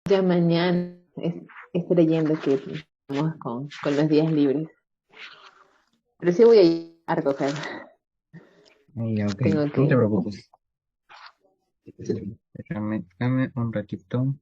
Ya mañana estoy leyendo que estamos con los días libres. Pero sí voy a ir a recoger. Ya, ok, Tengo no te que. preocupes. Dame un ratito.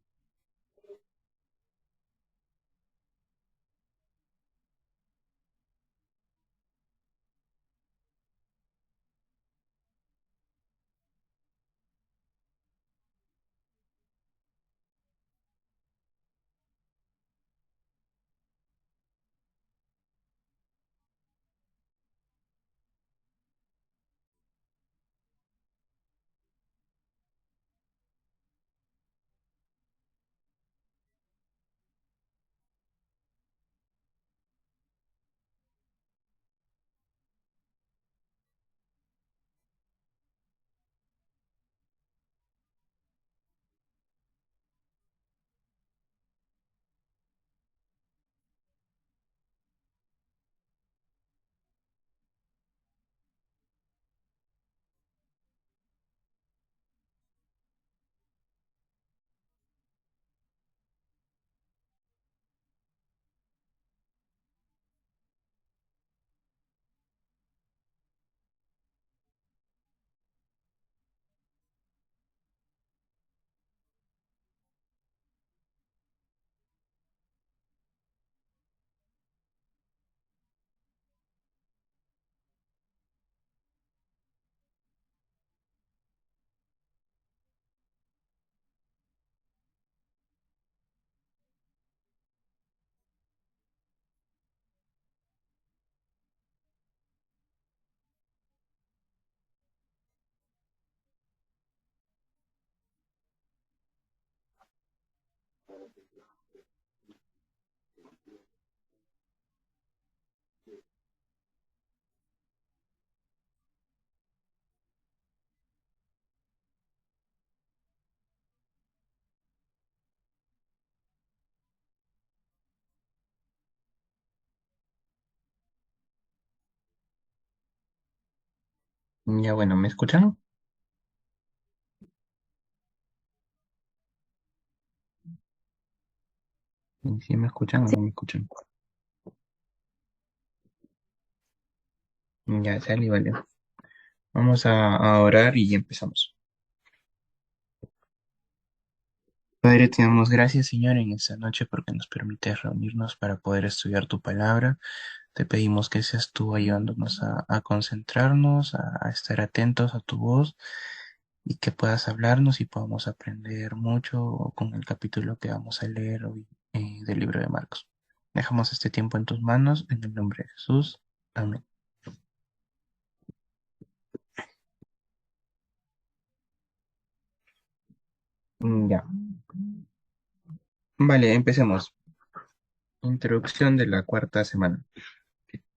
Ya, bueno, ¿me escuchan? ¿Sí me escuchan o no me escuchan? Ya, sale, vale. Vamos a orar y empezamos. Padre, te damos gracias, Señor, en esta noche porque nos permites reunirnos para poder estudiar tu palabra. Te pedimos que seas tú ayudándonos a concentrarnos, a estar atentos a tu voz y que puedas hablarnos y podamos aprender mucho con el capítulo que vamos a leer hoy del libro de Marcos. Dejamos este tiempo en tus manos, en el nombre de Jesús. Amén. Ya. Vale, empecemos. Introducción de la cuarta semana.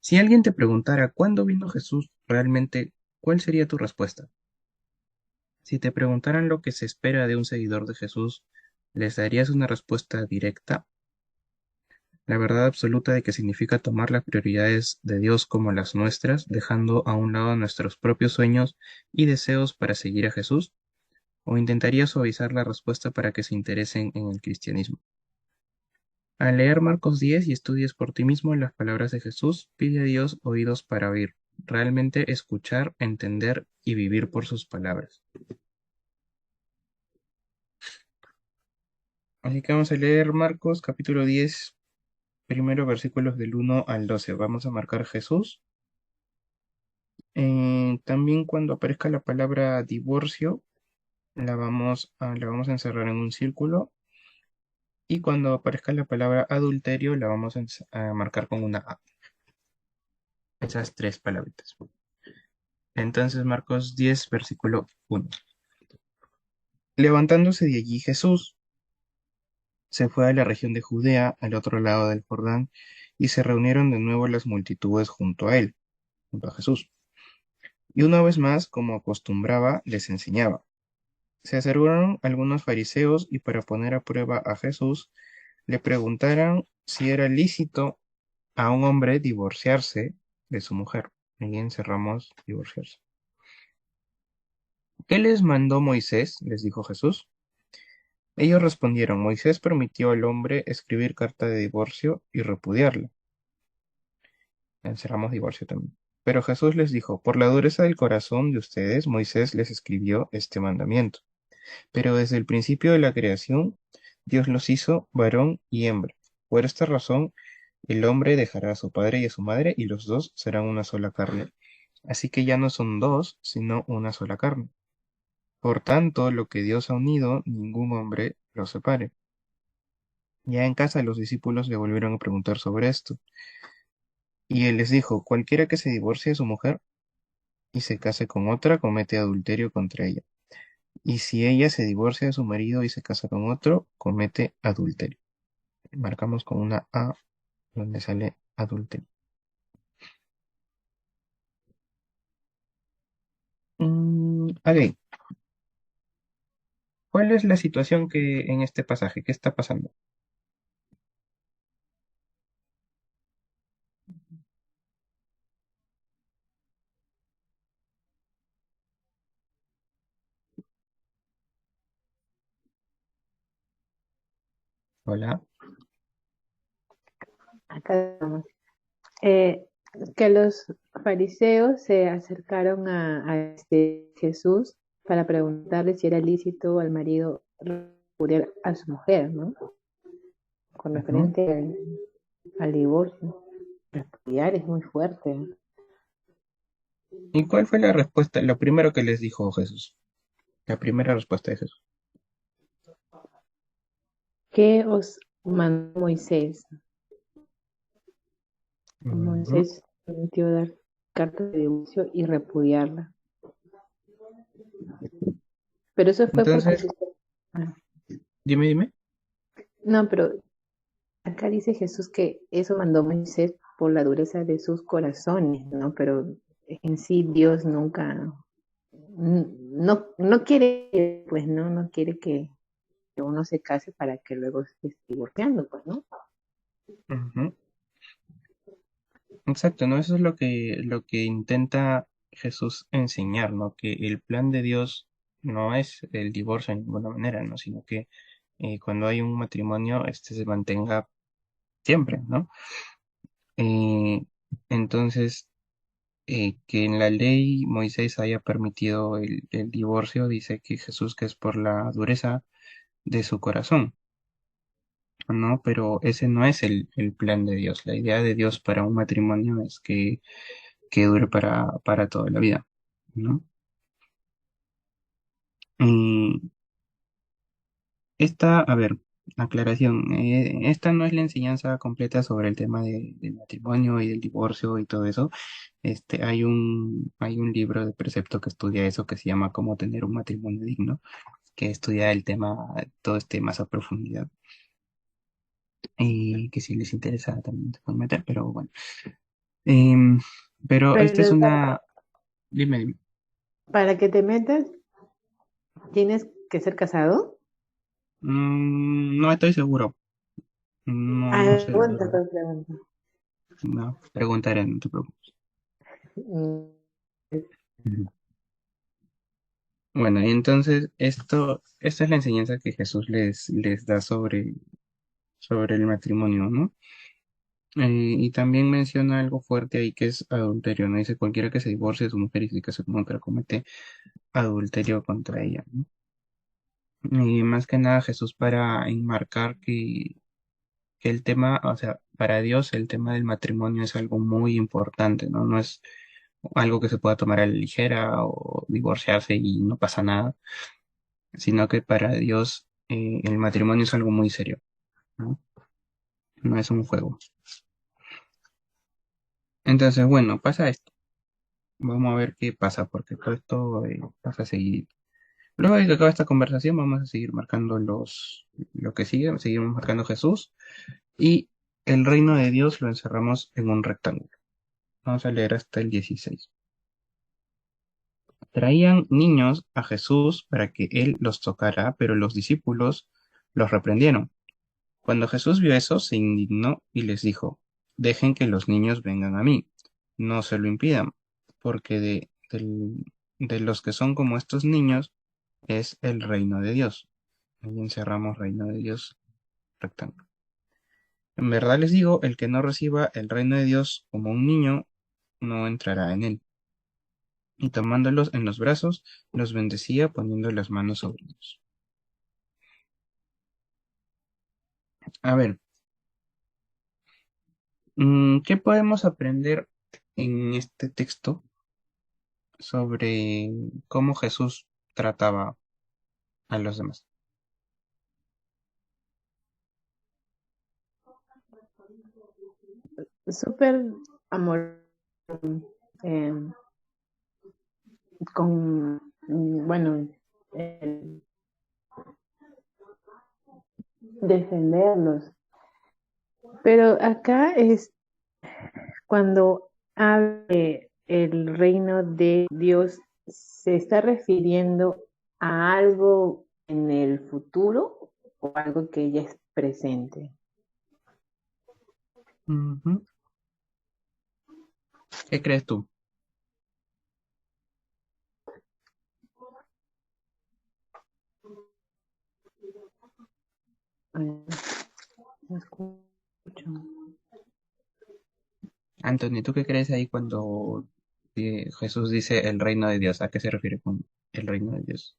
Si alguien te preguntara cuándo vino Jesús realmente, ¿cuál sería tu respuesta? Si te preguntaran lo que se espera de un seguidor de Jesús, ¿les darías una respuesta directa? La verdad absoluta de que significa tomar las prioridades de Dios como las nuestras, dejando a un lado nuestros propios sueños y deseos para seguir a Jesús, o intentaría suavizar la respuesta para que se interesen en el cristianismo. Al leer Marcos 10 y estudies por ti mismo las palabras de Jesús, pide a Dios oídos para oír, realmente escuchar, entender y vivir por sus palabras. Así que vamos a leer Marcos capítulo 10, primero versículos del 1 al 12. Vamos a marcar Jesús. También cuando aparezca la palabra divorcio, la vamos a encerrar en un círculo. Y cuando aparezca la palabra adulterio, la vamos a marcar con una A. Esas tres palabritas. Entonces, Marcos 10, versículo 1. Levantándose de allí Jesús, se fue a la región de Judea, al otro lado del Jordán, y se reunieron de nuevo las multitudes junto a él, junto a Jesús. Y una vez más, como acostumbraba, les enseñaba. Se acercaron algunos fariseos y para poner a prueba a Jesús, le preguntaron si era lícito a un hombre divorciarse de su mujer. Ahí encerramos divorciarse. ¿Qué les mandó Moisés? Les dijo Jesús. Ellos respondieron, Moisés permitió al hombre escribir carta de divorcio y repudiarla. Encerramos divorcio también. Pero Jesús les dijo, por la dureza del corazón de ustedes, Moisés les escribió este mandamiento. Pero desde el principio de la creación, Dios los hizo varón y hembra. Por esta razón, el hombre dejará a su padre y a su madre, y los dos serán una sola carne. Así que ya no son dos, sino una sola carne. Por tanto, lo que Dios ha unido, ningún hombre lo separe. Ya en casa los discípulos le volvieron a preguntar sobre esto. Y él les dijo, cualquiera que se divorcie de su mujer y se case con otra, comete adulterio contra ella. Y si ella se divorcia de su marido y se casa con otro, comete adulterio. Marcamos con una A donde sale adulterio. Ok, ¿cuál es la situación que en este pasaje? ¿Qué está pasando? Hola. Acá vamos. Eh, que los fariseos se acercaron a Jesús para preguntarle si era lícito al marido repudiar a su mujer, ¿no? Con Ujú. referente al divorcio. Repudiar es muy fuerte. ¿Y cuál fue la respuesta? Lo primero que les dijo Jesús. La primera respuesta de Jesús. ¿Qué os mandó Moisés? Ujú. Moisés permitió dar carta de divorcio y repudiarla. Pero eso fue porque... Entonces, Ah, dime. no, pero acá dice Jesús que eso mandó Moisés por la dureza de sus corazones, ¿no? Pero en sí Dios nunca, no quiere, pues, ¿no? No quiere que uno se case para que luego se esté divorciando, pues, ¿no? Ujú. Exacto, ¿no? Eso es lo que intenta Jesús enseñar, ¿no? Que el plan de Dios no es el divorcio de ninguna manera, ¿no? Sino que cuando hay un matrimonio, este se mantenga siempre, ¿no? Eh, entonces, que en la ley Moisés haya permitido el divorcio, dice que Jesús que es por la dureza de su corazón, ¿no? Pero ese no es el plan de Dios. La idea de Dios para un matrimonio es que dure para toda la vida, ¿no? Y esta, a ver, aclaración, esta no es la enseñanza completa sobre el tema del matrimonio y del divorcio y todo eso. Hay un libro de precepto que estudia eso que se llama Cómo tener un matrimonio digno, que estudia el tema, todo este más a profundidad. Y que si les interesa también se pueden meter, pero bueno. Em, pero esta es Pero una, dime. para que te metas, tienes que ser casado. No estoy seguro. No, no Ah, sé la pregunta, verdad. pregunta. No, preguntaré, no te preocupes. Mm, Ujú. Bueno, y entonces esta es la enseñanza que Jesús les da sobre el matrimonio, ¿no? Y también menciona algo fuerte ahí que es adulterio, ¿no? Dice cualquiera que se divorcie de su mujer y se case con otra comete adulterio contra ella, ¿no? Y más que nada Jesús para enmarcar que el tema, o sea, para Dios el tema del matrimonio es algo muy importante, ¿no? No es algo que se pueda tomar a la ligera o divorciarse y no pasa nada, sino que para Dios el matrimonio es algo muy serio, ¿no? No es un juego. Entonces, bueno, pasa esto. Vamos a ver qué pasa, porque todo esto pasa a seguir. Luego de que acabe esta conversación, vamos a seguir marcando lo que sigue, seguimos marcando Jesús y el reino de Dios lo encerramos en un rectángulo. Vamos a leer hasta el 16. Traían niños a Jesús para que él los tocara, pero los discípulos los reprendieron. Cuando Jesús vio eso, se indignó y les dijo, dejen que los niños vengan a mí, no se lo impidan, porque de los que son como estos niños es el reino de Dios. Ahí encerramos reino de Dios rectángulo. En verdad les digo, el que no reciba el reino de Dios como un niño, no entrará en él. Y tomándolos en los brazos, los bendecía poniendo las manos sobre ellos. A ver, ¿qué podemos aprender en este texto sobre cómo Jesús trataba a los demás? Súper amor, eh, con, bueno, eh, defenderlos. Pero acá es cuando habla de el reino de Dios, ¿se está refiriendo a algo en el futuro o algo que ya es presente? Ujú. ¿Qué crees tú? No escucho. Anthony, ¿tú qué crees ahí cuando Jesús dice el reino de Dios? ¿A qué se refiere con el reino de Dios?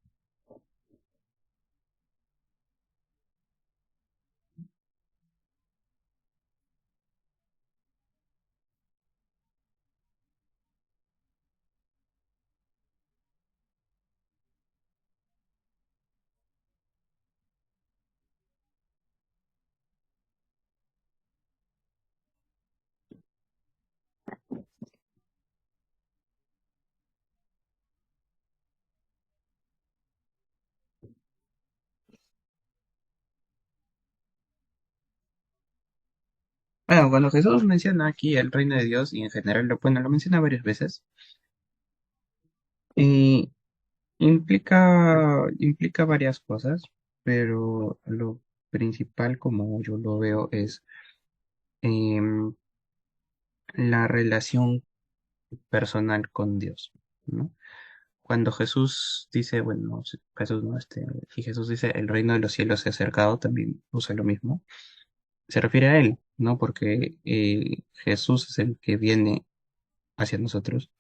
Bueno, cuando Jesús menciona aquí el reino de Dios y en general bueno, lo menciona varias veces, y implica varias cosas, pero lo principal, como yo lo veo, es em, la relación personal con Dios, ¿no? Cuando Jesús dice, bueno, Jesús no, si Jesús dice el reino de los cielos se ha acercado, también usa lo mismo. Se refiere a Él, ¿no? Porque Jesús es el que viene hacia nosotros.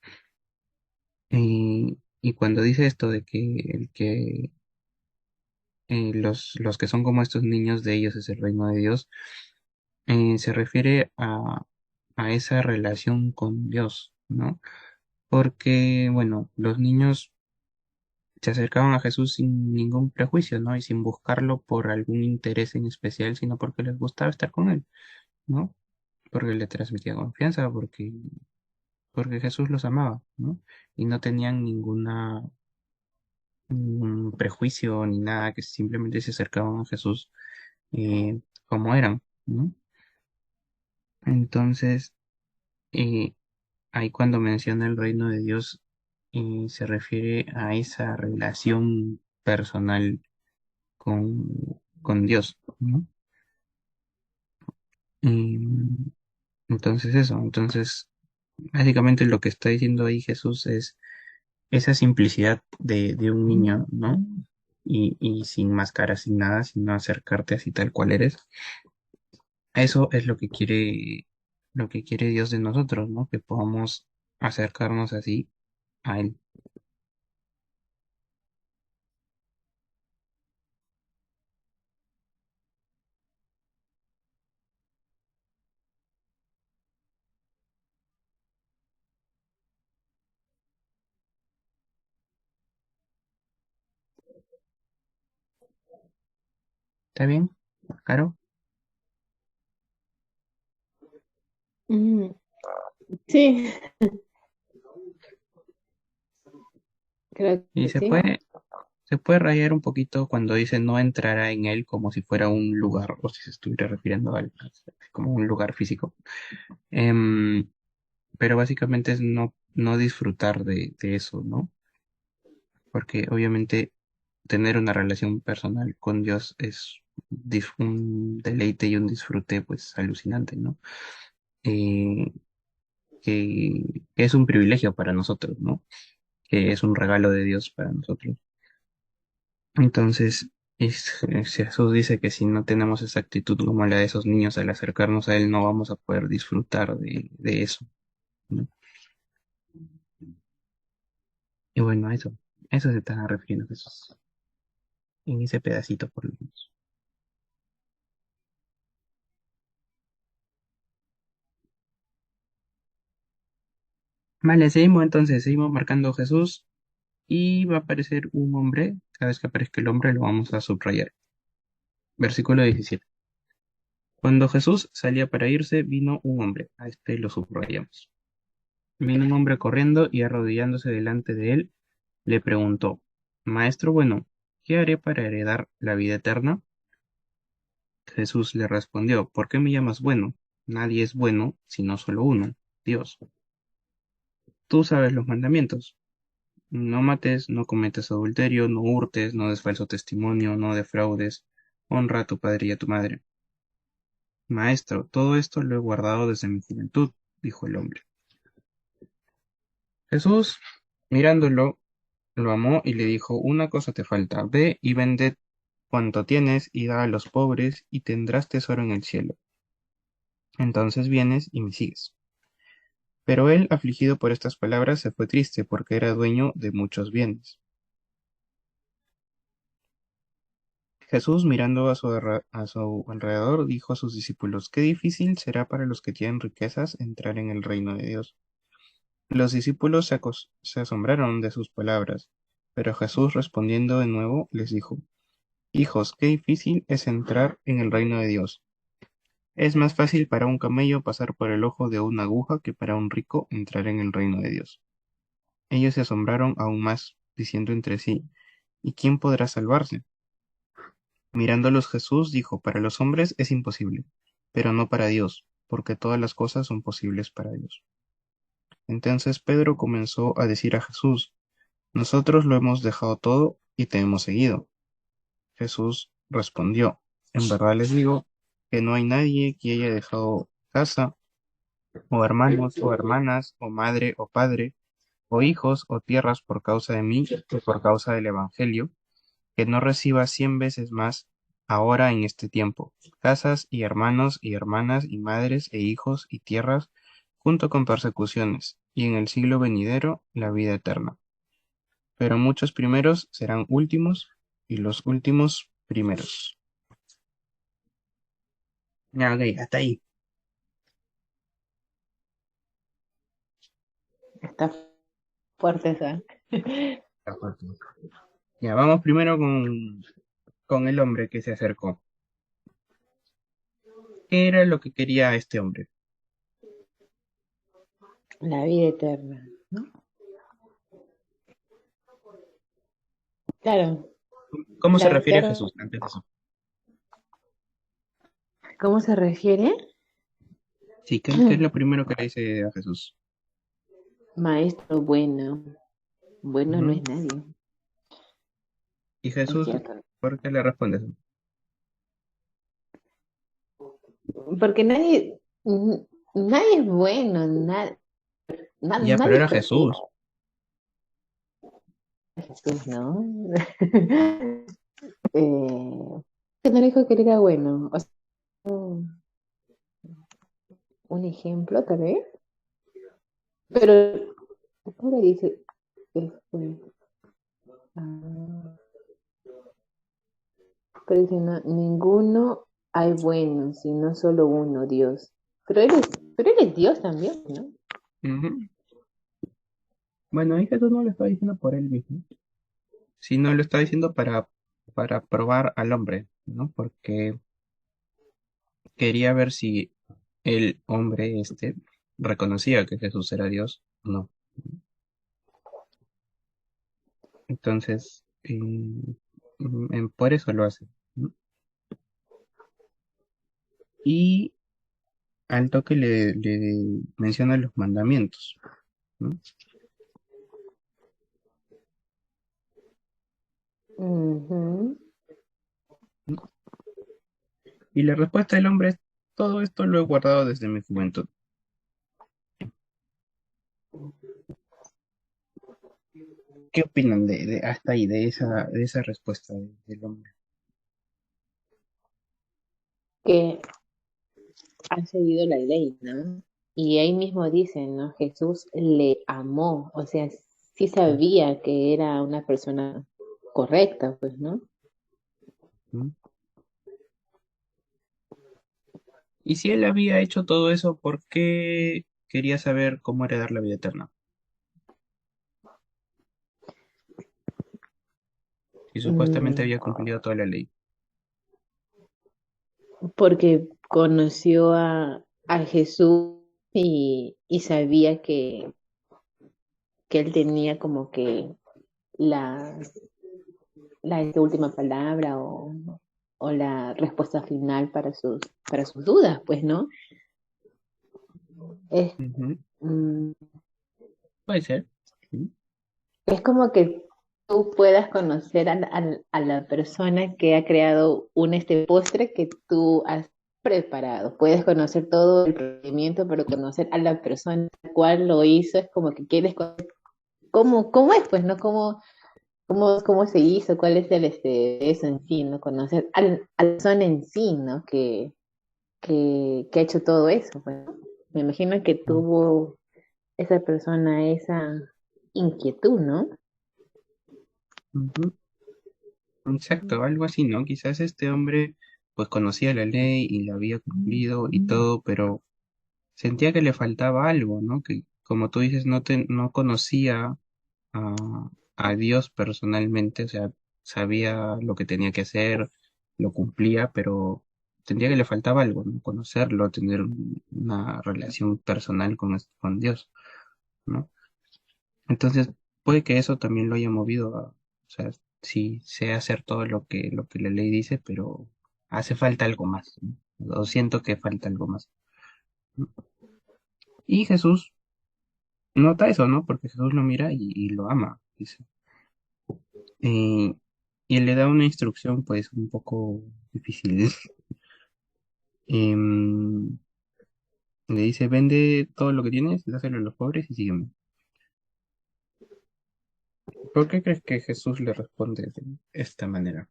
Y cuando dice esto de que el que los que son como estos niños de ellos es el reino de Dios, se refiere a esa relación con Dios, ¿no? Porque, bueno, los niños se acercaban a Jesús sin ningún prejuicio, ¿no? Y sin buscarlo por algún interés en especial, sino porque les gustaba estar con él, ¿no? Porque le transmitía confianza, porque Jesús los amaba, ¿no? Y no tenían ningún prejuicio ni nada, que simplemente se acercaban a Jesús como eran, ¿no? Entonces, eh, ahí cuando menciona el reino de Dios, se refiere a esa relación personal con Dios, ¿no? Y, entonces eso, entonces básicamente lo que está diciendo ahí Jesús es esa simplicidad de un niño, ¿no? Y sin máscara, sin nada, sino acercarte así tal cual eres. Eso es lo que quiere Dios de nosotros, ¿no? Que podamos acercarnos así a Él. ¿Está bien? ¿Caro? Mm, sí, creo Y que sí. se puede rayar un poquito cuando dice no entrará en Él como si fuera un lugar, o si se estuviera refiriendo al, como un lugar físico. Em, pero básicamente es no disfrutar de eso, ¿no? Porque obviamente tener una relación personal con Dios es un deleite y un disfrute pues alucinante, ¿no? Eh, que es un privilegio para nosotros, ¿no? Que es un regalo de Dios para nosotros. Entonces, Jesús dice que si no tenemos esa actitud como la de esos niños al acercarnos a Él, no vamos a poder disfrutar de eso, ¿no? Y bueno, eso se está refiriendo Jesús, en ese pedacito por lo menos. Vale, seguimos marcando Jesús y va a aparecer un hombre. Cada vez que aparezca el hombre lo vamos a subrayar. Versículo 17. Cuando Jesús salía para irse, vino un hombre. A este lo subrayamos. Vino un hombre corriendo y arrodillándose delante de él, le preguntó, Maestro bueno, ¿qué haré para heredar la vida eterna? Jesús le respondió, ¿por qué me llamas bueno? Nadie es bueno, sino solo uno, Dios. Tú sabes los mandamientos. No mates, no cometas adulterio, no hurtes, no des falso testimonio, no defraudes, honra a tu padre y a tu madre. Maestro, todo esto lo he guardado desde mi juventud, dijo el hombre. Jesús, mirándolo, lo amó y le dijo, una cosa te falta, ve y vende cuanto tienes y da a los pobres y tendrás tesoro en el cielo. Entonces vienes y me sigues. Pero él, afligido por estas palabras, se fue triste porque era dueño de muchos bienes. Jesús, mirando a su alrededor, dijo a sus discípulos, qué difícil será para los que tienen riquezas entrar en el reino de Dios. Los discípulos se asombraron de sus palabras, pero Jesús respondiendo de nuevo les dijo, hijos, qué difícil es entrar en el reino de Dios. Es más fácil para un camello pasar por el ojo de una aguja que para un rico entrar en el reino de Dios. Ellos se asombraron aún más, diciendo entre sí, ¿y quién podrá salvarse? Mirándolos Jesús dijo, para los hombres es imposible, pero no para Dios, porque todas las cosas son posibles para Dios. Entonces Pedro comenzó a decir a Jesús, nosotros lo hemos dejado todo y te hemos seguido. Jesús respondió, en verdad les digo que no hay nadie que haya dejado casa, o hermanos, o hermanas, o madre, o padre, o hijos, o tierras por causa de mí y por causa del Evangelio, que no reciba 100 veces más ahora en este tiempo, casas y hermanos y hermanas y madres e hijos y tierras, junto con persecuciones, y en el siglo venidero la vida eterna. Pero muchos primeros serán últimos, y los últimos primeros. Ya, ok, hasta ahí. Está fuerte esa. Está fuerte. Ya, vamos primero con el hombre que se acercó. ¿Qué era lo que quería este hombre? La vida eterna, ¿no? Claro, ¿Cómo se la refiere a eterna. Jesús antes de eso? ¿Cómo se refiere? Sí, ¿qué es lo primero que le dice a Jesús? Maestro bueno. Bueno no Ujú. es nadie, Y es Jesús, cierto. ¿por qué le responde eso? Porque nadie es bueno, Ya, pero nadie es era perfecto. Jesús. Jesús, ¿no? eh, que no le dijo que él era bueno. O sea, un ejemplo, tal vez. Pero, ¿cómo le dice? Este, ah, pero dice, ninguno hay bueno, sino solo uno, Dios. Pero él es Dios también, ¿no? Ujú. Bueno, ahí Jesús no lo está diciendo por él mismo, sino lo está diciendo para probar al hombre, ¿no? Porque quería ver si el hombre reconocía que Jesús era Dios o no. Entonces, por eso lo hace, ¿no? Y al toque le menciona los mandamientos, ¿no? Ujú. Y la respuesta del hombre es, todo esto lo he guardado desde mi juventud. ¿Qué opinan hasta ahí, de esa respuesta del hombre? que ha seguido la ley, ¿no? Y ahí mismo dicen, ¿no? Jesús le amó, o sea, sí sabía que era una persona correcta, pues, ¿no? Ujú. Y si él había hecho todo eso, ¿por qué quería saber cómo heredar la vida eterna? Si supuestamente Mm, había cumplido toda la ley. porque conoció a Jesús y sabía que él tenía como que la, la última palabra o la respuesta final para sus dudas, pues, ¿no? Es, Ujú. mm, Puede ser. Sí. es como que tú puedas conocer a la persona que ha creado un postre que tú has preparado. Puedes conocer todo el procedimiento, pero conocer a la persona cual lo hizo es como que quieres conocer cómo es, pues, ¿no? Cómo se hizo, cuál es eso en sí, ¿no? Conocer a la persona en sí, ¿no? Que ha hecho todo eso, pues. Me imagino que tuvo esa persona esa inquietud, ¿no? Ujú. Exacto, algo así, ¿no? Quizás este hombre pues conocía la ley y la había cumplido y todo, pero sentía que le faltaba algo, ¿no? Que como tú dices, no conocía a Dios personalmente, o sea, sabía lo que tenía que hacer, lo cumplía, pero sentía que le faltaba algo, ¿no? Conocerlo, tener una relación personal con Dios, ¿no? Entonces, puede que eso también lo haya movido o sea, sí sé hacer todo lo que la ley dice, pero hace falta algo más, ¿no? O siento que falta algo más, ¿no? Y Jesús nota eso, ¿no? Porque Jesús lo mira y lo ama, dice. Eh, y él le da una instrucción, pues, un poco difícil. Em, Le dice, vende todo lo que tienes, dáselo a los pobres y sígueme. ¿Por qué crees que Jesús le responde de esta manera?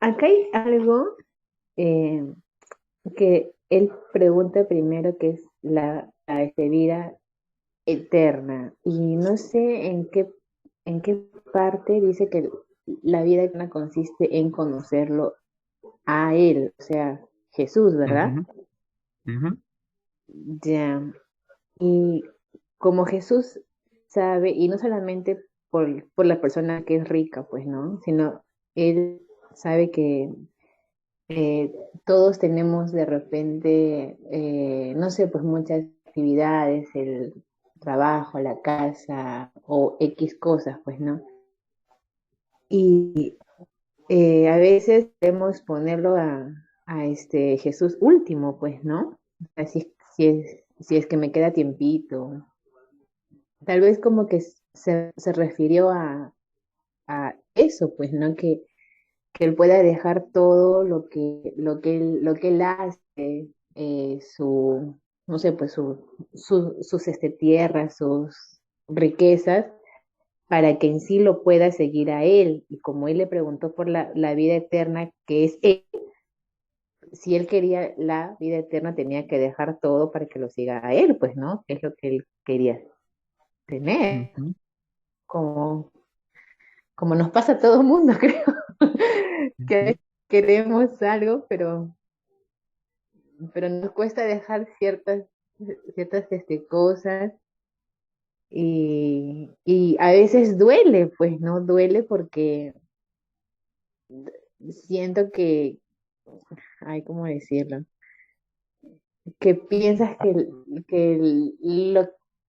Acá hay algo eh, que él pregunta primero, que es la vida eterna. Y no sé en qué parte dice que la vida eterna consiste en conocerlo a él, o sea, Jesús, ¿verdad? Ujú, ujú, Ya. Y como Jesús sabe, y no solamente por la persona que es rica, pues, ¿no? Sino él sabe que eh, todos tenemos de repente, no sé, pues muchas actividades, el trabajo, la casa o X cosas, pues, ¿no? Y a veces debemos ponerlo a este Jesús último, pues, ¿no? Así si es que me queda tiempito. Tal vez como que se refirió a eso, pues, ¿no? Que él pueda dejar todo lo que él hace, no sé, pues sus tierras, sus riquezas, para que en sí lo pueda seguir a él. Y como él le preguntó por la vida eterna, que es él, si él quería la vida eterna, tenía que dejar todo para que lo siga a él, pues, ¿no? Que es lo que él quería tener, ujú, como, como nos pasa a todo el mundo, creo, que ujú, queremos algo, pero nos cuesta dejar ciertas cosas y a veces duele, pues, ¿no? Duele porque siento ay, ¿cómo decirlo? Que piensas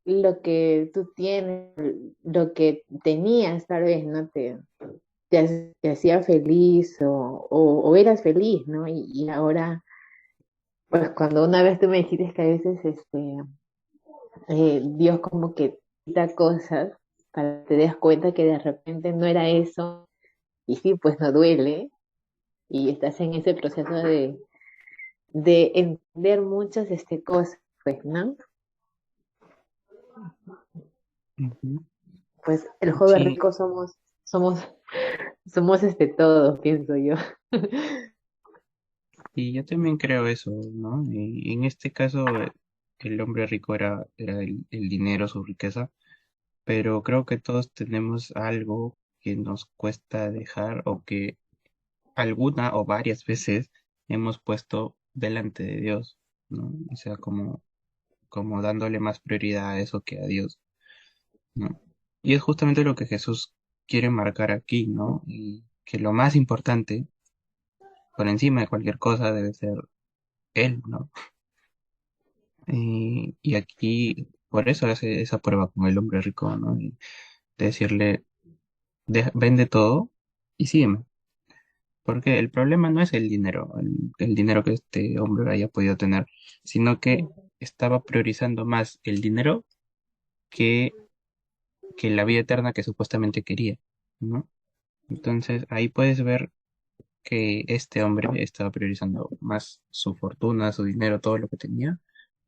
lo que tú tienes, lo que tenías, tal vez, ¿no? Te hacía feliz o eras feliz, ¿no? Y ahora, pues cuando una vez tú me dijiste que a veces Dios como que quita cosas para que te des cuenta que de repente no era eso, y sí, pues no duele, y estás en ese proceso de entender muchas cosas, pues, ¿no? ujú. Pues el joven Sí, rico somos Somos todos, pienso yo. Y yo también creo eso, ¿no? Y en este caso, el hombre rico era el dinero, su riqueza, pero creo que todos tenemos algo que nos cuesta dejar o que alguna o varias veces hemos puesto delante de Dios, ¿no? O sea, como dándole más prioridad a eso que a Dios, ¿no? Y es justamente lo que Jesús quiere marcar aquí, ¿no? Y que lo más importante, por encima de cualquier cosa, debe ser Él, ¿no? Y aquí, por eso hace esa prueba con el hombre rico, ¿no? Y de decirle, vende todo y sígueme. Porque el problema no es el dinero, el dinero que este hombre haya podido tener, sino que estaba priorizando más el dinero que, que la vida eterna que supuestamente quería, ¿no? Entonces ahí puedes ver que este hombre estaba priorizando más su fortuna, su dinero, todo lo que tenía,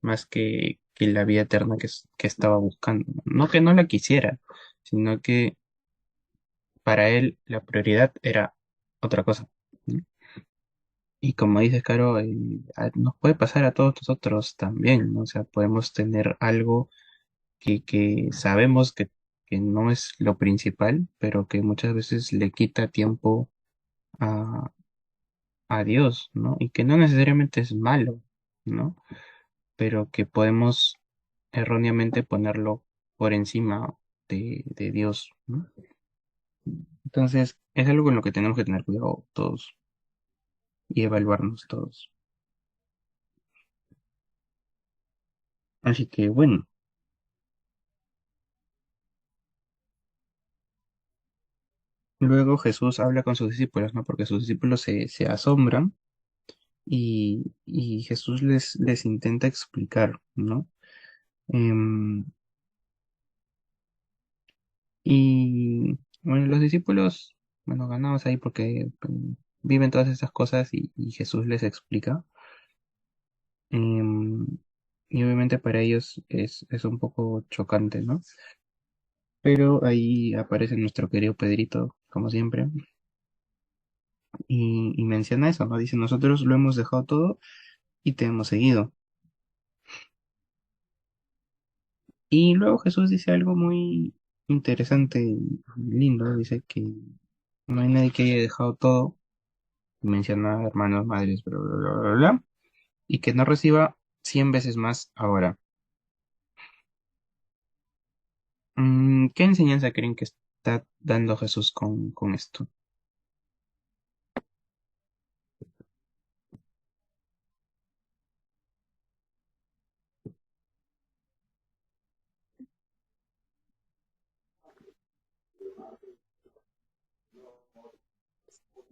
más que la vida eterna que estaba buscando. No que no la quisiera, sino que para él la prioridad era otra cosa, ¿no? Y como dices, Caro, nos puede pasar a todos nosotros también, ¿no? O sea, podemos tener algo que sabemos que no es lo principal, pero que muchas veces le quita tiempo a, a Dios, ¿no? Y que no necesariamente es malo, ¿no? Pero que podemos erróneamente ponerlo por encima de Dios, ¿no? Entonces, es algo con lo que tenemos que tener cuidado todos y evaluarnos todos. Así que, bueno, luego Jesús habla con sus discípulos, ¿no? Porque sus discípulos se asombran y Jesús les intenta explicar, ¿no? Em, y bueno, los discípulos, bueno, ganamos ahí porque viven todas esas cosas y Jesús les explica. Em, y obviamente para ellos es un poco chocante, ¿no? Pero ahí aparece nuestro querido Pedrito, como siempre, y menciona eso, ¿no? Dice, nosotros lo hemos dejado todo y te hemos seguido. Y luego Jesús dice algo muy interesante y lindo, dice que no hay nadie que haya dejado todo, y menciona hermanos, madres, bla, bla, bla, bla, bla, y que no reciba 100 veces más ahora. ¿Qué enseñanza creen que está dando Jesús con esto?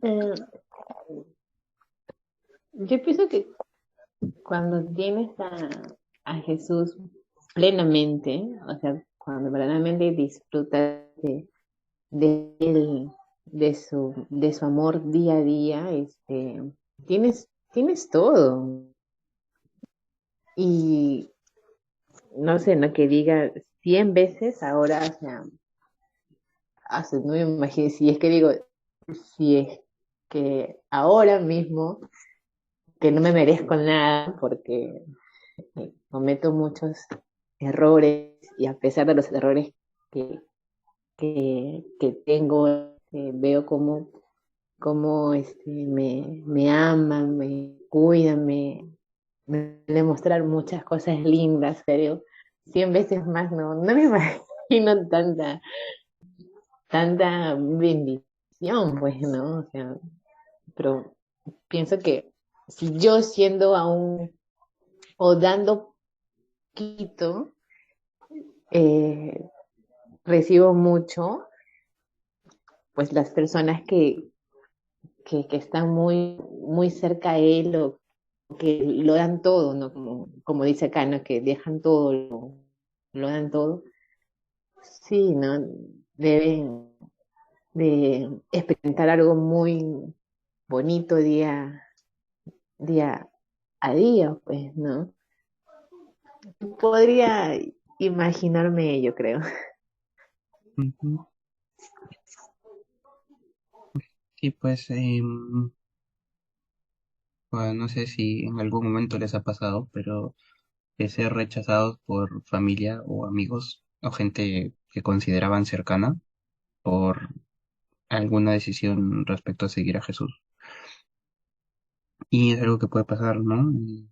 Eh, yo pienso que cuando tienes a Jesús plenamente, o sea, cuando verdaderamente disfrutas de él, de su amor día a día, tienes todo. Y no sé, no que diga 100 veces ahora, o sea, no me imagino, si es que digo, si es que ahora mismo, que no me merezco nada, porque cometo muchos errores y a pesar de los errores que, que tengo, veo cómo me aman, me cuidan, me demostrar muchas cosas lindas, pero 100 veces más no me imagino tanta bendición, pues, ¿no? O sea, pero pienso que si yo siendo aún o dando poquito, eh, recibo mucho, pues las personas que están muy cerca a él o que lo dan todo, ¿no? Como dice acá, ¿no? Que dejan todo, lo dan todo. Sí, ¿no? Deben de experimentar algo muy bonito día a día, pues, ¿no? Podría imaginarme, yo creo. Ujú. Y pues, bueno, no sé si en algún momento les ha pasado, pero de ser rechazados por familia o amigos o gente que consideraban cercana por alguna decisión respecto a seguir a Jesús. Y es algo que puede pasar, ¿no? Y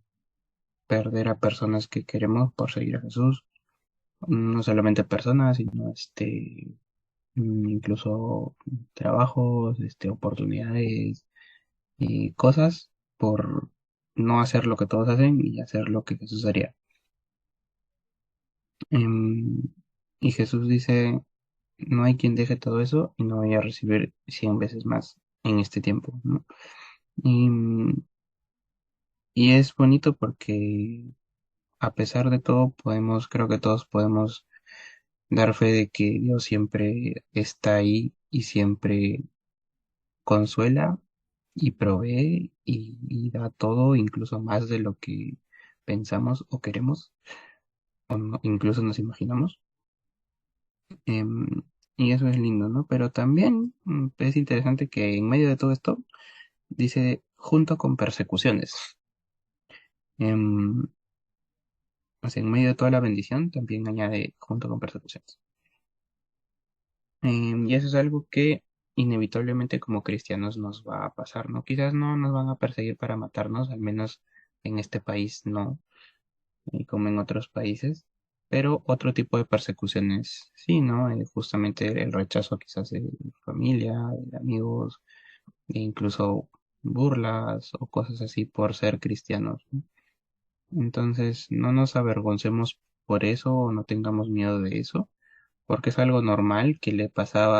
perder a personas que queremos por seguir a Jesús. No solamente personas, sino incluso trabajos, oportunidades y cosas por no hacer lo que todos hacen y hacer lo que Jesús haría. Em, y Jesús dice, no hay quien deje todo eso y no vaya a recibir 100 veces más en este tiempo, ¿no? Y, y es bonito porque a pesar de todo podemos, creo que todos podemos dar fe de que Dios siempre está ahí y siempre consuela y provee y da todo, incluso más de lo que pensamos o queremos, o incluso nos imaginamos. Em, y eso es lindo, ¿no? Pero también es interesante que en medio de todo esto dice junto con persecuciones. Em, o sea, en medio de toda la bendición también añade junto con persecuciones. Y eso es algo que inevitablemente como cristianos nos va a pasar, ¿no? Quizás no nos van a perseguir para matarnos, al menos en este país no, como en otros países, pero otro tipo de persecuciones sí, ¿no? Justamente el rechazo quizás de familia, de amigos, e incluso burlas o cosas así por ser cristianos, ¿no? Entonces, no nos avergoncemos por eso o no tengamos miedo de eso, porque es algo normal que le pasó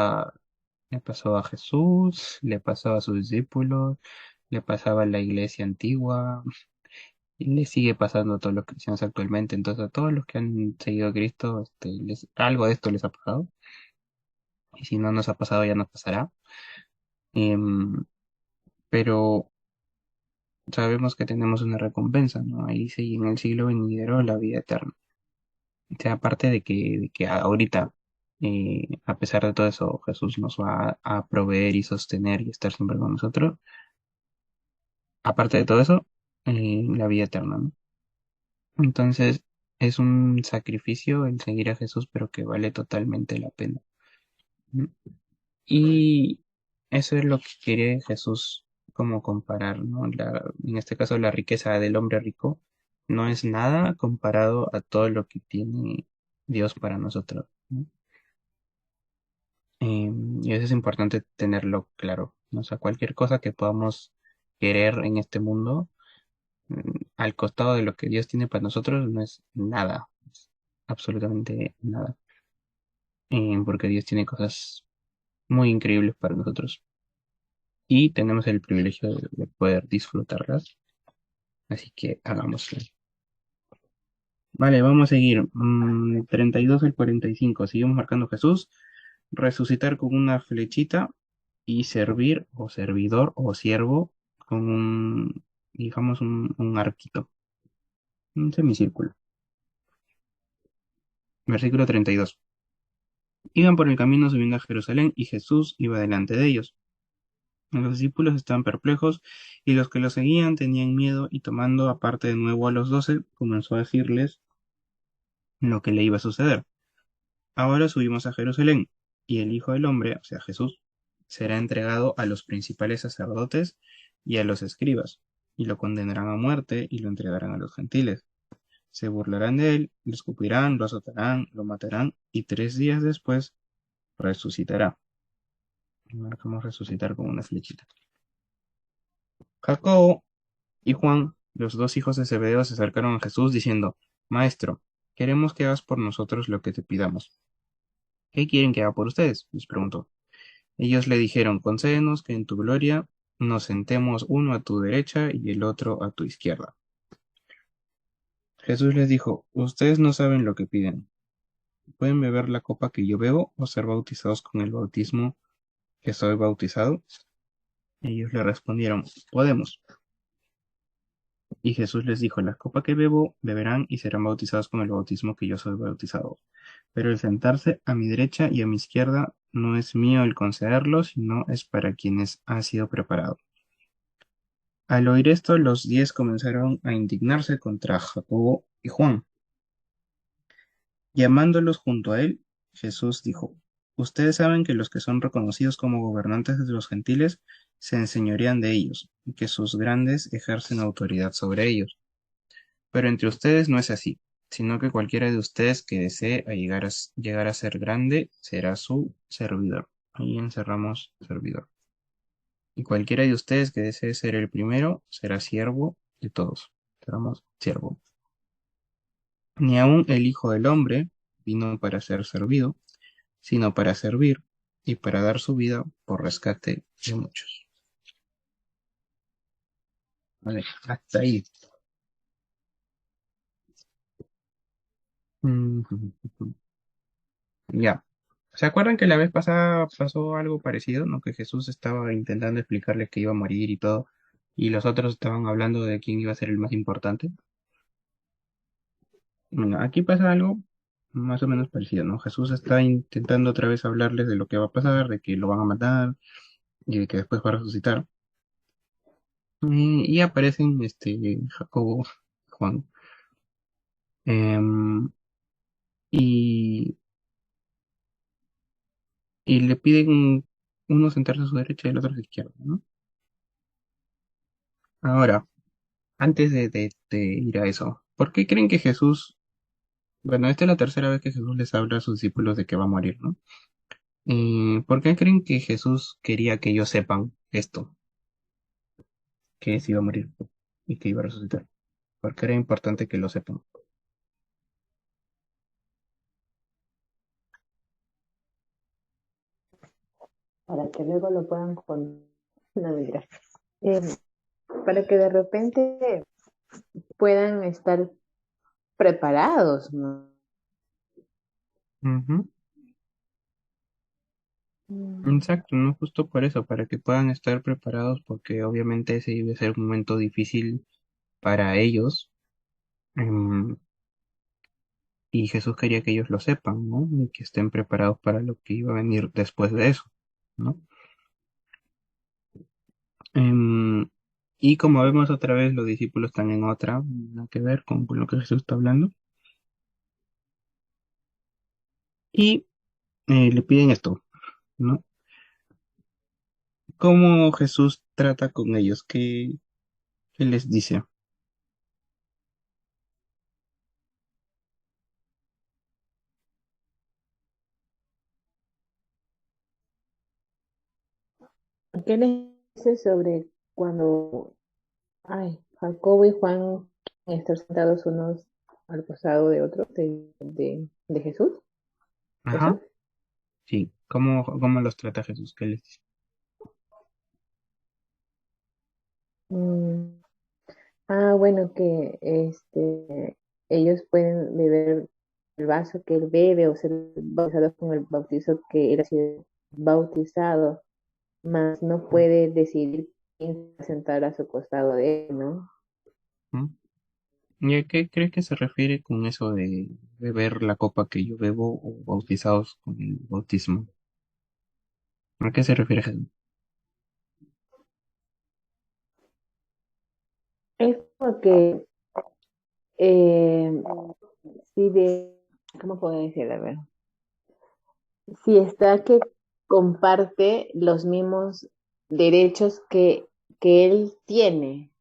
a Jesús, le pasó a sus discípulos, le pasaba a la iglesia antigua y le sigue pasando a todos los cristianos actualmente. Entonces, a todos los que han seguido a Cristo, algo de esto les ha pasado. Y si no nos ha pasado, ya nos pasará. Em, pero sabemos que tenemos una recompensa, ¿no? Ahí sí, en el siglo venidero, la vida eterna. O sea, aparte de que ahorita, a pesar de todo eso, Jesús nos va a proveer y sostener y estar siempre con nosotros. Aparte de todo eso, la vida eterna, ¿no? Entonces, es un sacrificio el seguir a Jesús, pero que vale totalmente la pena, ¿no? Y eso es lo que quiere Jesús como comparar, ¿no? En este caso, la riqueza del hombre rico no es nada comparado a todo lo que tiene Dios para nosotros, ¿no? Y eso es importante tenerlo claro, ¿no? O sea, cualquier cosa que podamos querer en este mundo, al costado de lo que Dios tiene para nosotros, no es nada, es absolutamente nada. Porque Dios tiene cosas muy increíbles para nosotros y tenemos el privilegio de poder disfrutarlas, así que hagámoslo. Vale, vamos a seguir. 32 al 45. Seguimos marcando Jesús. Resucitar con una flechita y servir o servidor o siervo con digamos, un arquito, un semicírculo. Versículo 32. Iban por el camino subiendo a Jerusalén y Jesús iba delante de ellos. Los discípulos estaban perplejos y los que lo seguían tenían miedo y tomando aparte de nuevo a los 12, comenzó a decirles lo que le iba a suceder. Ahora subimos a Jerusalén y el Hijo del Hombre, o sea Jesús, será entregado a los principales sacerdotes y a los escribas, y lo condenarán a muerte y lo entregarán a los gentiles. Se burlarán de él, lo escupirán, lo azotarán, lo matarán y 3 días después resucitará. Marcamos resucitar con una flechita. Jacobo y Juan, los dos hijos de Zebedeo, se acercaron a Jesús diciendo, Maestro, queremos que hagas por nosotros lo que te pidamos. ¿Qué quieren que haga por ustedes? Les preguntó. Ellos le dijeron, concédenos que en tu gloria nos sentemos uno a tu derecha y el otro a tu izquierda. Jesús les dijo, ustedes no saben lo que piden. ¿Pueden beber la copa que yo bebo o ser bautizados con el bautismo que soy bautizado? Ellos le respondieron, podemos. Y Jesús les dijo, la copa que bebo beberán y serán bautizados con el bautismo que yo soy bautizado. pero el sentarse a mi derecha y a mi izquierda no es mío el concederlo, sino es para quienes ha sido preparado. Al oír esto, los 10 comenzaron a indignarse contra Jacobo y Juan. Llamándolos junto a él, Jesús dijo, ustedes saben que los que son reconocidos como gobernantes de los gentiles se enseñorean de ellos, y que sus grandes ejercen autoridad sobre ellos. Pero entre ustedes no es así, sino que cualquiera de ustedes que desee llegar a ser grande será su servidor. Ahí encerramos servidor. Y cualquiera de ustedes que desee ser el primero será siervo de todos. Cerramos siervo. Ni aun el Hijo del Hombre vino para ser servido, sino para servir y para dar su vida por rescate de muchos. Vale, hasta ahí. Mm, Ya. ¿Se acuerdan que la vez pasada pasó algo parecido, ¿no? Que Jesús estaba intentando explicarles que iba a morir y todo, y los otros estaban hablando de quién iba a ser el más importante. Bueno, aquí pasa algo más o menos parecido, ¿no? Jesús está intentando otra vez hablarles de lo que va a pasar, de que lo van a matar y de que después va a resucitar. Y aparecen Jacobo, Juan, em, y, y le piden uno sentarse a su derecha y el otro a su izquierda, ¿no? Ahora, antes de ir a eso, ¿por qué creen que Jesús, bueno, esta es la tercera vez que Jesús les habla a sus discípulos de que va a morir, ¿no? ¿Por qué creen que Jesús quería que ellos sepan esto, que se iba a morir y que iba a resucitar? ¿Por qué era importante que lo sepan? Para que luego lo puedan con no, mentira. Eh, para que de repente puedan estar preparados, ¿no? Ujú. Mm. Exacto, no justo por eso, para que puedan estar preparados, porque obviamente ese iba a ser un momento difícil para ellos, em, y Jesús quería que ellos lo sepan, ¿no? Y que estén preparados para lo que iba a venir después de eso, ¿no? Em, y como vemos otra vez, los discípulos están en otra, nada que ver con lo que Jesús está hablando, y le piden esto, ¿no? ¿Cómo Jesús trata con ellos? ¿Qué les dice? ¿Qué les dice sobre cuando Jacobo y Juan están sentados unos al costado de otros de Jesús? Ajá, ¿Eso? sí. ¿Cómo los trata Jesús? ¿Qué les dice? Mm, bueno, que ellos pueden beber el vaso que él bebe o ser bautizados con el bautizo que él ha sido bautizado, mas no puede decidir quién se sentar a su costado de él, ¿no? ¿Mm? ¿Y a qué crees que se refiere con eso de beber la copa que yo bebo o bautizados con el bautismo? ¿A qué se refiere Jesús? Es porque eh, si de, ¿cómo puedo decir? A ver, si está que comparte los mismos derechos que él tiene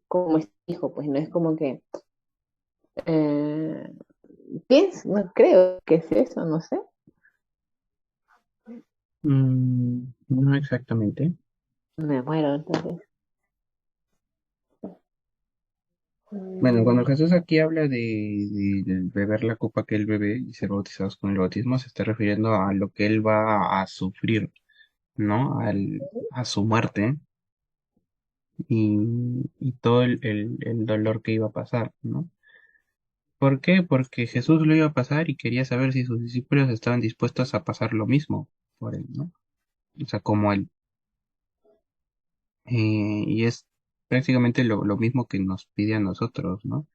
como es hijo, pues no es como que eh, pienso, no creo que es eso, no sé. No exactamente. Me muero entonces. Bueno, cuando Mm, Jesús aquí habla de beber la copa que él bebe y ser bautizados con el bautismo, se está refiriendo a lo que él va a sufrir, ¿no? A su muerte y todo el dolor que iba a pasar, ¿no? ¿Por qué? Porque Jesús lo iba a pasar y quería saber si sus discípulos estaban dispuestos a pasar lo mismo por él, ¿no? O sea, como él. Y es prácticamente lo mismo que nos pide a nosotros, ¿no?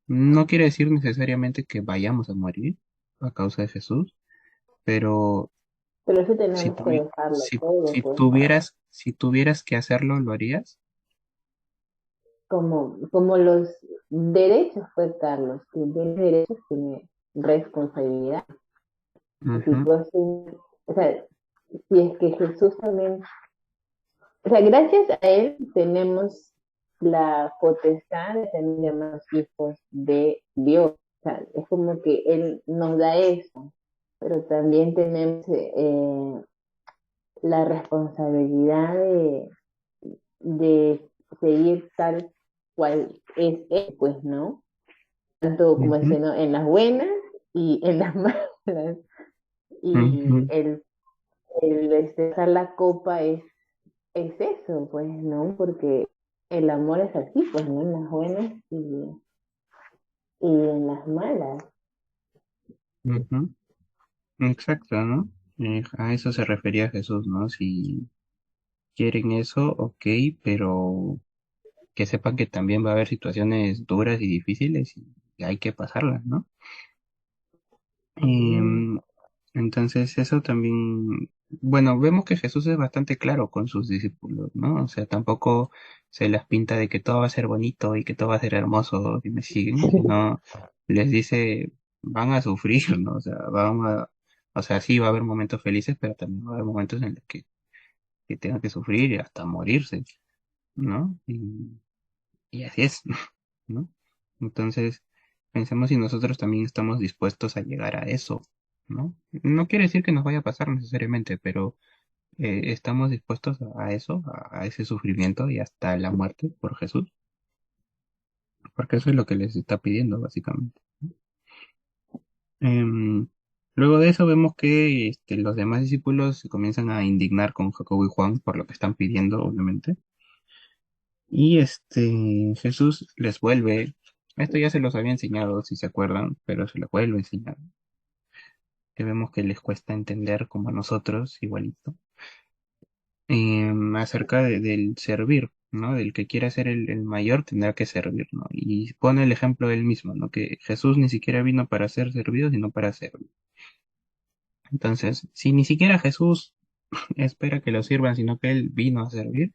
No quiere decir necesariamente que vayamos a morir a causa de Jesús, pero Pero sí si, tenemos que dejarlo todo, si pues, si tuvieras que hacerlo, ¿lo harías? como los derechos, pues, Carlos, si tiene derechos, tiene responsabilidad. Si Ujú, tú haces, o sea, si es que Jesús también, o sea, gracias a Él tenemos la potestad de ser llamados hijos de Dios. O sea, es como que Él nos da eso, pero también tenemos la responsabilidad de seguir tal cual es Él, pues, ¿no? Tanto como ujú, dice, ¿no? En las buenas y en las malas. Y ujú, el dejar la copa es eso, pues, ¿no? Porque el amor es así, pues, ¿no? En las buenas y en las malas. ujú. Exacto, ¿no? A eso se refería Jesús, ¿no? Si quieren eso, ok, pero que sepan que también va a haber situaciones duras y difíciles y hay que pasarlas, ¿no? Ujú. Em, entonces eso también, bueno, vemos que Jesús es bastante claro con sus discípulos, ¿no? O sea, tampoco se las pinta de que todo va a ser bonito y que todo va a ser hermoso y me siguen, sino les dice, van a sufrir, ¿no? O sea, o sea, sí va a haber momentos felices, pero también va a haber momentos en los que tengan que sufrir y hasta morirse, ¿no? Y así es, ¿no? Entonces, pensemos si nosotros también estamos dispuestos a llegar a eso, ¿no? No quiere decir que nos vaya a pasar necesariamente, pero estamos dispuestos a eso, a ese sufrimiento y hasta la muerte por Jesús, porque eso es lo que les está pidiendo, básicamente. Em, Luego de eso vemos que los demás discípulos se comienzan a indignar con Jacobo y Juan por lo que están pidiendo, obviamente. Y Jesús les vuelve, esto ya se los había enseñado, si se acuerdan, pero se lo vuelve a enseñar, que vemos que les cuesta entender como a nosotros, igualito, acerca del servir, ¿no? Del que quiera ser el mayor tendrá que servir, ¿no? Y pone el ejemplo él mismo, ¿no? Que Jesús ni siquiera vino para ser servido, sino para servir. Entonces, si ni siquiera Jesús espera que lo sirvan, sino que él vino a servir,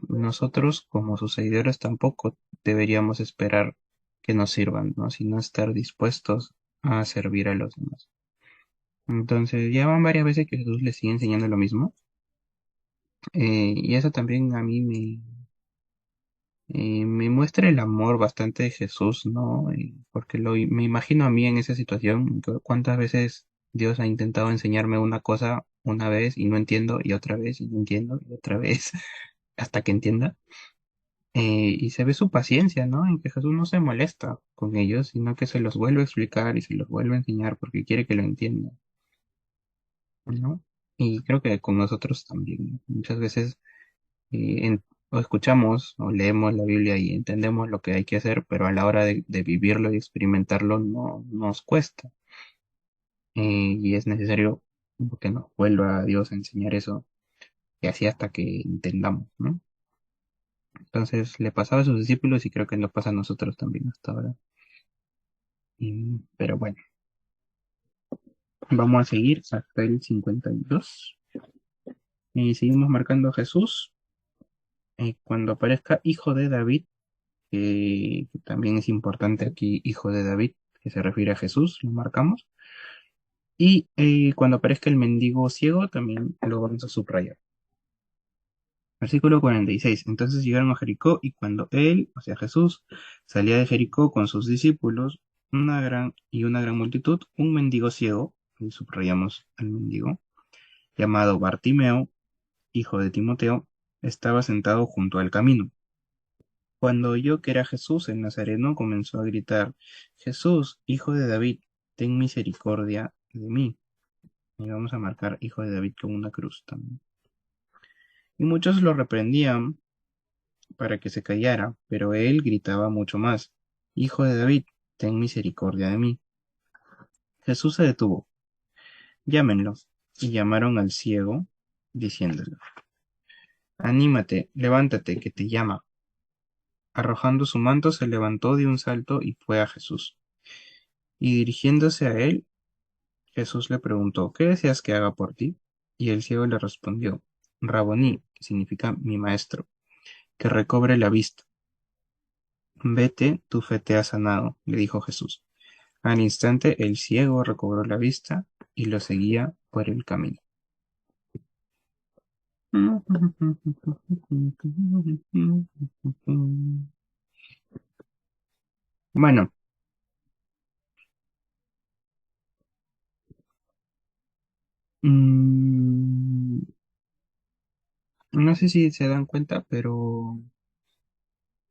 nosotros como sus seguidores tampoco deberíamos esperar que nos sirvan, ¿no? Sino estar dispuestos a servir a los demás. Entonces, ya van varias veces que Jesús les sigue enseñando lo mismo, y eso también a mí me muestra el amor bastante de Jesús, ¿no? Porque me imagino a mí en esa situación, cuántas veces Dios ha intentado enseñarme una cosa una vez y no entiendo, y otra vez y no entiendo, y otra vez hasta que entienda. Y se ve su paciencia, ¿no? En que Jesús no se molesta con ellos, sino que se los vuelve a explicar y se los vuelve a enseñar porque quiere que lo entiendan, ¿no? Y creo que con nosotros también. Muchas veces o escuchamos o leemos la Biblia y entendemos lo que hay que hacer, pero a la hora de vivirlo y experimentarlo no nos cuesta. Y es necesario que nos vuelva a Dios a enseñar eso y así hasta que entendamos, ¿no? Entonces le pasaba a sus discípulos y creo que nos pasa a nosotros también hasta ahora. Pero bueno, vamos a seguir hasta el 52. Y seguimos marcando a Jesús. Cuando aparezca hijo de David, que también es importante aquí, hijo de David, que se refiere a Jesús, lo marcamos. Y cuando aparezca el mendigo ciego, también lo vamos a subrayar. Versículo 46. Entonces llegaron a Jericó y cuando él, o sea Jesús, salía de Jericó con sus discípulos, una gran multitud, un mendigo ciego, y subrayamos al mendigo, llamado Bartimeo, hijo de Timoteo, estaba sentado junto al camino. Cuando oyó que era Jesús el Nazareno, comenzó a gritar, Jesús, hijo de David, ten misericordia de mí. Y vamos a marcar hijo de David con una cruz también. Y muchos lo reprendían para que se callara, pero él gritaba mucho más, Hijo de David, ten misericordia de mí. Jesús se detuvo, llámenlo, y llamaron al ciego, diciéndole, Anímate, levántate, que te llama. Arrojando su manto, se levantó de un salto y fue a Jesús. Y dirigiéndose a él, Jesús le preguntó, ¿qué deseas que haga por ti? Y el ciego le respondió, Raboní, que significa mi maestro, que recobre la vista. Vete, tu fe te ha sanado, le dijo Jesús. Al instante el ciego recobró la vista y lo seguía por el camino. Bueno, mm, no sé si se dan cuenta, pero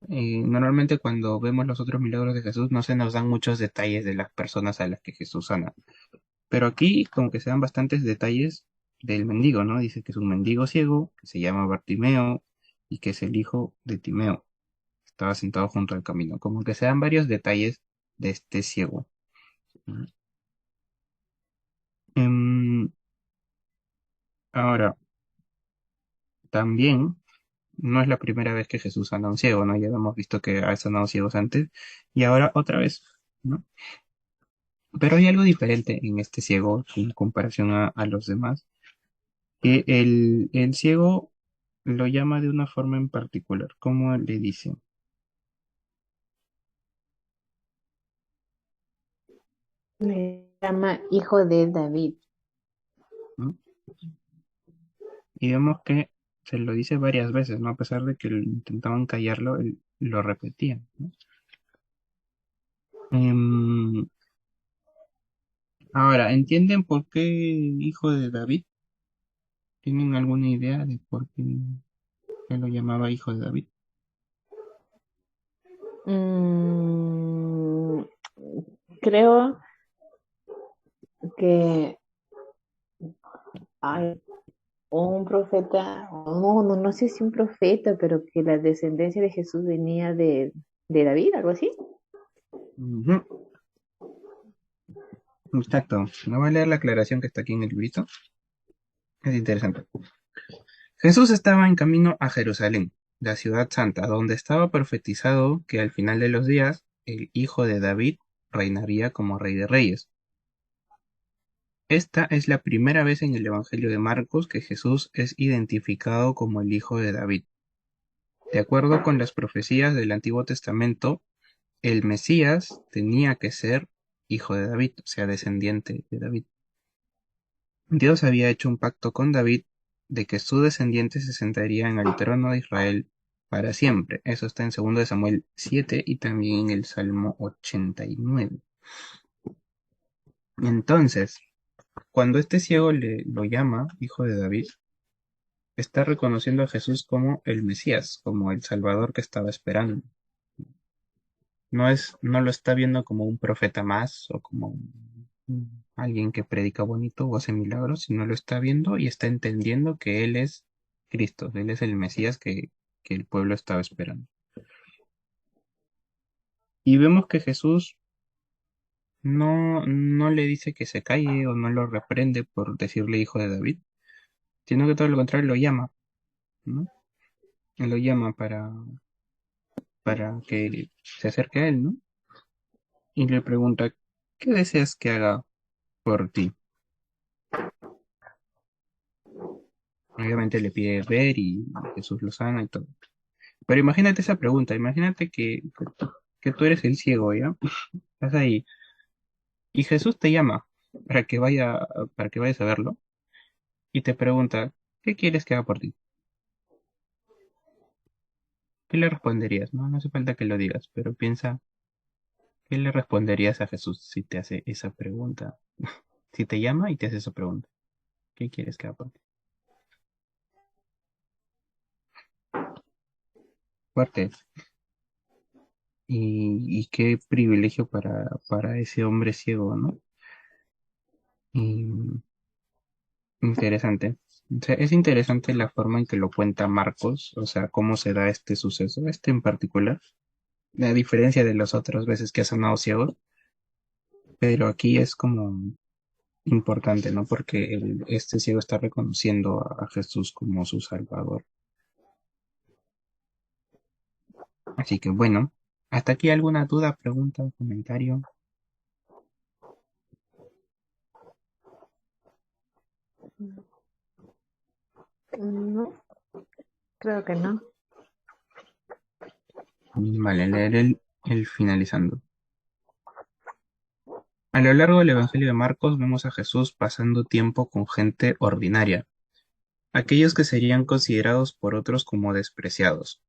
normalmente cuando vemos los otros milagros de Jesús no se nos dan muchos detalles de las personas a las que Jesús sana. Pero aquí como que se dan bastantes detalles del mendigo, ¿no? Dice que es un mendigo ciego, que se llama Bartimeo y que es el hijo de Timeo. Estaba sentado junto al camino. Como que se dan varios detalles de este ciego. ¿No? Em, Ahora, también no es la primera vez que Jesús sana a un ciego, ¿no? Ya hemos visto que ha sanado ciegos antes y ahora otra vez, ¿no? Pero hay algo diferente en este ciego en comparación a los demás, que el ciego lo llama de una forma en particular. ¿Cómo le dice? Me llama hijo de David. ¿No? Y vemos que se lo dice varias veces, ¿no? A pesar de que intentaban callarlo, él lo repetía, ¿no? Em, Ahora, ¿entienden por qué hijo de David? ¿Tienen alguna idea de por qué él lo llamaba hijo de David? Mm, creo que hay un profeta, no sé si un profeta, pero que la descendencia de Jesús venía de David, algo así. Ujú, exacto. No voy a leer la aclaración que está aquí en el librito. Es interesante. Jesús estaba en camino a Jerusalén, la ciudad santa, donde estaba profetizado que al final de los días el hijo de David reinaría como rey de reyes. Esta es la primera vez en el Evangelio de Marcos que Jesús es identificado como el hijo de David. De acuerdo con las profecías del Antiguo Testamento, el Mesías tenía que ser hijo de David, o sea, descendiente de David. Dios había hecho un pacto con David de que su descendiente se sentaría en el trono de Israel para siempre. Eso está en 2 de Samuel 7 y también en el Salmo 89. Entonces, cuando este ciego lo llama hijo de David, está reconociendo a Jesús como el Mesías, como el Salvador que estaba esperando. No lo está viendo como un profeta más o como alguien que predica bonito o hace milagros, sino lo está viendo y está entendiendo que Él es Cristo, Él es el Mesías que el pueblo estaba esperando. Y vemos que Jesús no le dice que se calle o no lo reprende por decirle hijo de David, sino que todo lo contrario lo llama, ¿no? Lo llama para que se acerque a Él, ¿no? Y le pregunta, ¿qué deseas que haga por ti? Obviamente le pide ver y Jesús lo sana y todo. Pero imagínate esa pregunta, imagínate que tú eres el ciego, ¿ya? Estás ahí y Jesús te llama para que vayas a verlo y te pregunta, ¿qué quieres que haga por ti? ¿Qué le responderías? No, no hace falta que lo digas, pero piensa, ¿qué le responderías a Jesús si te hace esa pregunta? Si te llama y te hace esa pregunta, ¿qué quieres que haga por ti? Fuerte. Y qué privilegio para ese hombre ciego, ¿no? Y interesante. O sea, es interesante la forma en que lo cuenta Marcos, o sea, cómo se da este suceso, este en particular, a diferencia de las otras veces que ha sanado ciegos, pero aquí es como importante, ¿no? Porque este ciego está reconociendo a Jesús como su Salvador. Así que bueno, hasta aquí alguna duda, pregunta o comentario. No, creo que no. Vale, leer el finalizando. A lo largo del Evangelio de Marcos vemos a Jesús pasando tiempo con gente ordinaria, aquellos que serían considerados por otros como despreciados,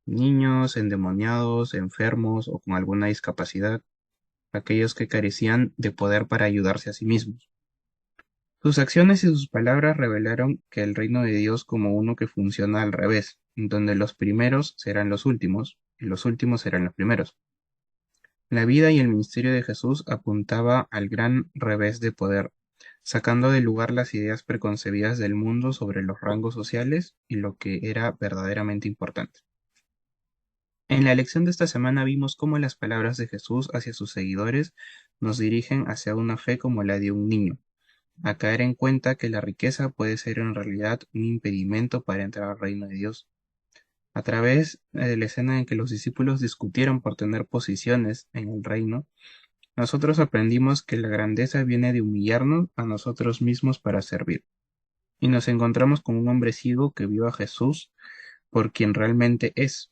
niños, endemoniados, enfermos o con alguna discapacidad, aquellos que carecían de poder para ayudarse a sí mismos. Sus acciones y sus palabras revelaron que el reino de Dios como uno que funciona al revés, donde los primeros serán los últimos y los últimos serán los primeros. La vida y el ministerio de Jesús apuntaba al gran revés de poder, sacando de lugar las ideas preconcebidas del mundo sobre los rangos sociales y lo que era verdaderamente importante. En la lección de esta semana vimos cómo las palabras de Jesús hacia sus seguidores nos dirigen hacia una fe como la de un niño, a caer en cuenta que la riqueza puede ser en realidad un impedimento para entrar al reino de Dios. A través de la escena en que los discípulos discutieron por tener posiciones en el reino, nosotros aprendimos que la grandeza viene de humillarnos a nosotros mismos para servir. Y nos encontramos con un hombre ciego que vio a Jesús por quien realmente es,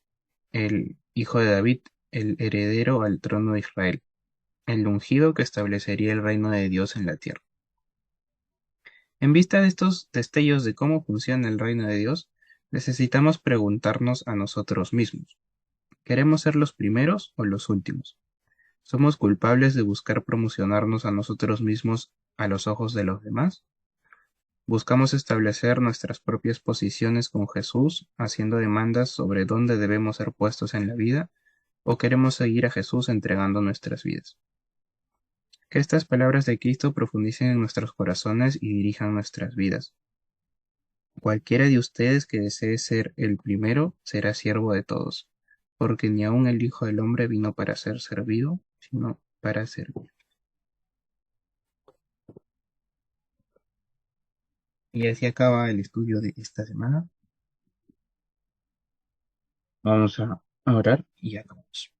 el hijo de David, el heredero al trono de Israel, el ungido que establecería el reino de Dios en la tierra. En vista de estos destellos de cómo funciona el reino de Dios, necesitamos preguntarnos a nosotros mismos, ¿queremos ser los primeros o los últimos? ¿Somos culpables de buscar promocionarnos a nosotros mismos a los ojos de los demás? ¿Buscamos establecer nuestras propias posiciones con Jesús, haciendo demandas sobre dónde debemos ser puestos en la vida? ¿O queremos seguir a Jesús entregando nuestras vidas? Que estas palabras de Cristo profundicen en nuestros corazones y dirijan nuestras vidas. Cualquiera de ustedes que desee ser el primero será siervo de todos, porque ni aun el Hijo del Hombre vino para ser servido, sino para servir. Y así acaba el estudio de esta semana. Vamos a orar y acabamos.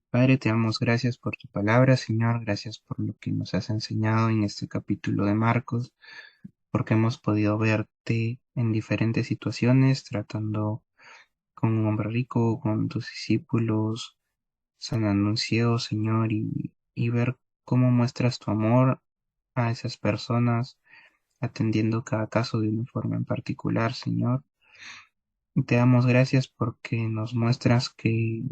Padre, te damos gracias por tu palabra, Señor, gracias por lo que nos has enseñado en este capítulo de Marcos, porque hemos podido verte en diferentes situaciones, tratando con un hombre rico, con tus discípulos, sanando un ciego, Señor, y ver cómo muestras tu amor a esas personas, atendiendo cada caso de una forma en particular, Señor. Te damos gracias porque nos muestras que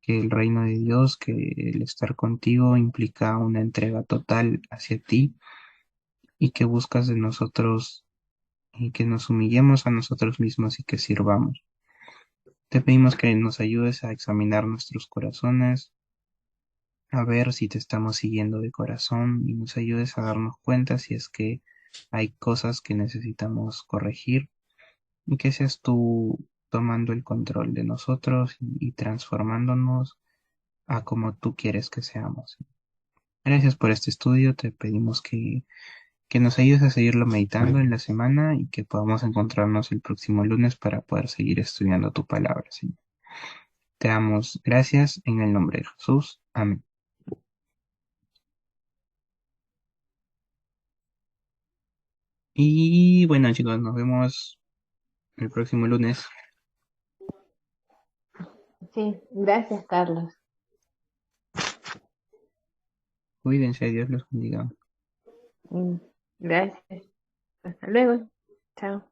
el reino de Dios, que el estar contigo implica una entrega total hacia ti y que buscas de nosotros y que nos humillemos a nosotros mismos y que sirvamos. Te pedimos que nos ayudes a examinar nuestros corazones, a ver si te estamos siguiendo de corazón y nos ayudes a darnos cuenta si es que hay cosas que necesitamos corregir y que seas tú tomando el control de nosotros y transformándonos a como tú quieres que seamos. Gracias por este estudio, te pedimos que nos ayudes a seguirlo meditando en la semana y que podamos encontrarnos el próximo lunes para poder seguir estudiando tu palabra, Señor. Te damos gracias en el nombre de Jesús. Amén. Y bueno, chicos, nos vemos el próximo lunes. Sí, gracias, Carlos. Cuídense, Dios los bendiga. Mm, Gracias. Hasta luego. Chao.